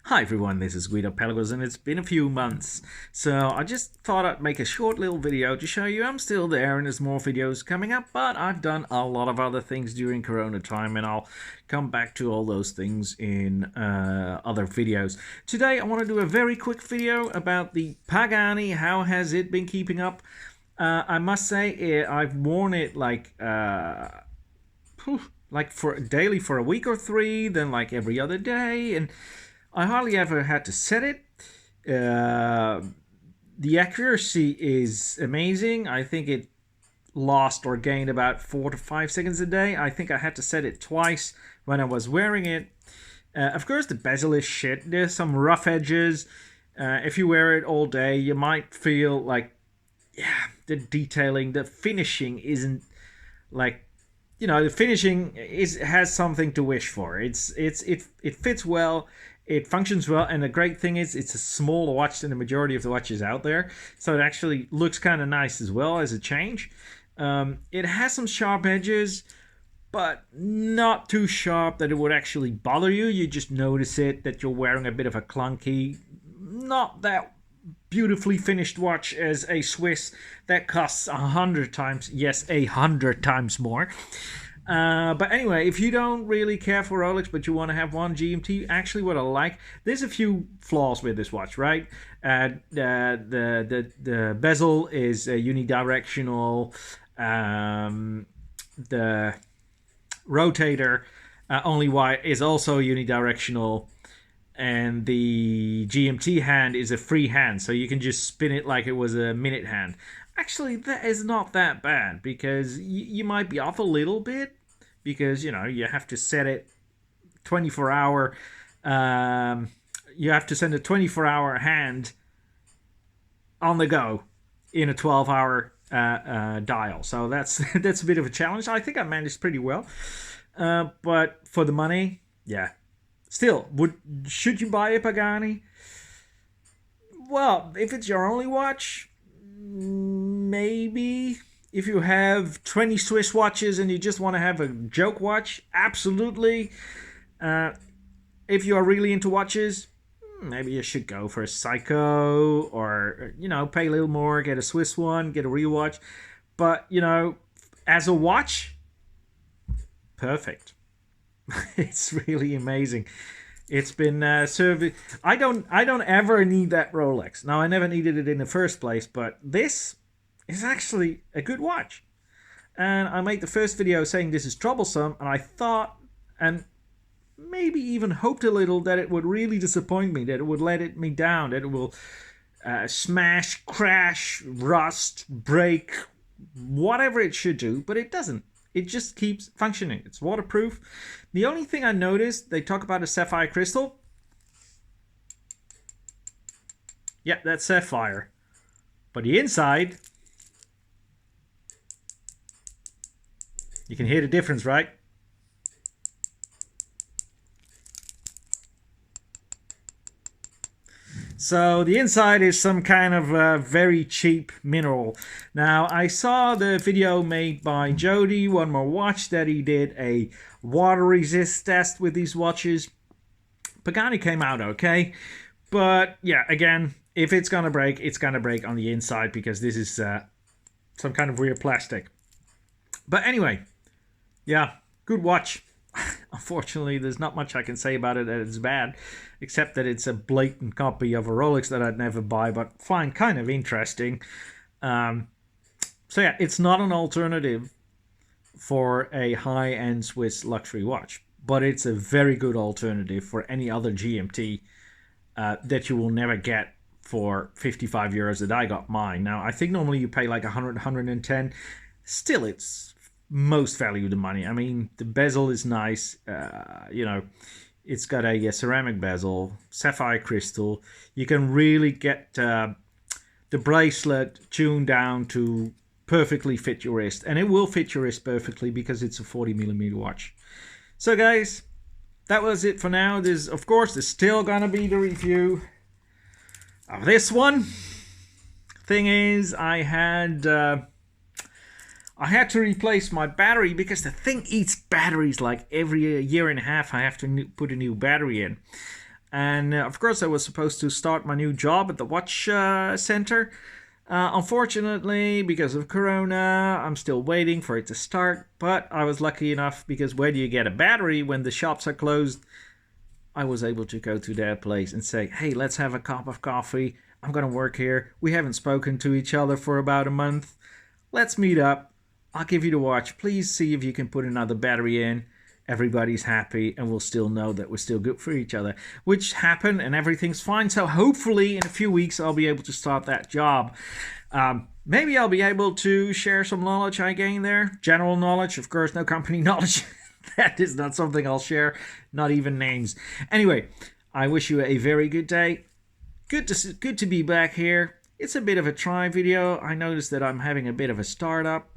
Hi everyone, this is Guido Pelagos and it's been a few months. So I just thought I'd make a short little video to show you I'm still there and there's more videos coming up, but I've done a lot of other things during Corona time and I'll come back to all those things in other videos. Today I want to do a very quick video about the Pagani. How has it been keeping up? I must say I've worn it like for daily for a week or three, then like every other day, and I hardly ever had to set it. The accuracy is amazing. I think it lost or gained about 4 to 5 seconds a day. I think I had to set it twice when I was wearing it. Of course, the bezel is shit. There's some rough edges. If you wear it all day, you might feel like, yeah, the detailing, the finishing isn't like, the finishing has something to wish for. It fits well. It functions well, and the great thing is it's a smaller watch than the majority of the watches out there, so it actually looks kind of nice as well as a change. It has some sharp edges, but not too sharp that it would actually bother you. You just notice it, that you're wearing a bit of a clunky, not that beautifully finished watch as a Swiss that costs 100 times, yes, 100 times more. But anyway, if you don't really care for Rolex, but you want to have one GMT, actually what I like, there's a few flaws with this watch, right? The bezel is unidirectional. The rotator is also unidirectional. And the GMT hand is a free hand, so you can just spin it like it was a minute hand. Actually, that is not that bad, because you might be off a little bit, because you have to set it 24-hour. You have to send a 24-hour hand on the go in a 12-hour dial. So that's a bit of a challenge. I think I managed pretty well, but for the money, yeah. Still, should you buy a Pagani? Well, if it's your only watch, maybe. If you have 20 Swiss watches and you just want to have a joke watch, absolutely. If you are really into watches, maybe you should go for a Psycho, or pay a little more, get a Swiss one, get a real watch. But as a watch, perfect. It's really amazing. It's been serving. I don't ever need that Rolex. Now, I never needed it in the first place, but this is actually a good watch. And I made the first video saying this is troublesome, and I thought, and maybe even hoped a little, that it would really disappoint me, that it would let me down, that it will smash, crash, rust, break, whatever it should do, but it doesn't. It just keeps functioning. It's waterproof. The only thing I noticed, they talk about a sapphire crystal. Yeah, that's sapphire. But the inside, you can hear the difference, right? So the inside is some kind of very cheap mineral. Now, I saw the video made by Jody, One More Watch, that he did a water resist test with these watches. Pagani came out okay. But yeah, again, if it's going to break, it's going to break on the inside, because this is some kind of weird plastic. But anyway, yeah, good watch. Unfortunately, there's not much I can say about it that it's bad, except that it's a blatant copy of a Rolex that I'd never buy, but find kind of interesting. So yeah, it's not an alternative for a high-end Swiss luxury watch, but it's a very good alternative for any other GMT that you will never get for 55 euros that I got mine. Now, I think normally you pay like 100, 110. Still, it's most value the money. I mean, the bezel is nice. It's got a ceramic bezel, sapphire crystal. You can really get the bracelet tuned down to perfectly fit your wrist, and it will fit your wrist perfectly because it's a 40mm watch. So guys, that was it for now. There's still gonna be the review of this one. Thing is, I had to replace my battery because the thing eats batteries like every year and a half. I have to put a new battery in. And of course I was supposed to start my new job at the watch center. Unfortunately, because of Corona, I'm still waiting for it to start. But I was lucky enough, because where do you get a battery when the shops are closed? I was able to go to their place and say, hey, let's have a cup of coffee. I'm going to work here. We haven't spoken to each other for about a month. Let's meet up. I'll give you the watch. Please see if you can put another battery in. Everybody's happy, and we'll still know that we're still good for each other, which happened, and everything's fine. So hopefully in a few weeks I'll be able to start that job. Maybe I'll be able to share some knowledge I gained there. General knowledge, of course, no company knowledge. That is not something I'll share, not even names. Anyway, I wish you a very good day. Good to be back here. It's a bit of a try video. I noticed that I'm having a bit of a startup,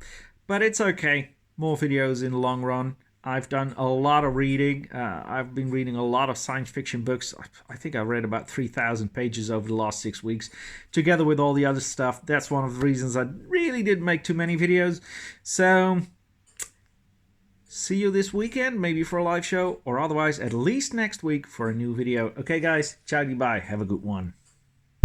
but it's okay. More videos in the long run. I've done a lot of reading. I've been reading a lot of science fiction books. I think I read about 3,000 pages over the last 6 weeks, together with all the other stuff. That's one of the reasons I really didn't make too many videos. So, see you this weekend, maybe for a live show, or otherwise at least next week for a new video. Okay, guys, ciao, goodbye. Have a good one.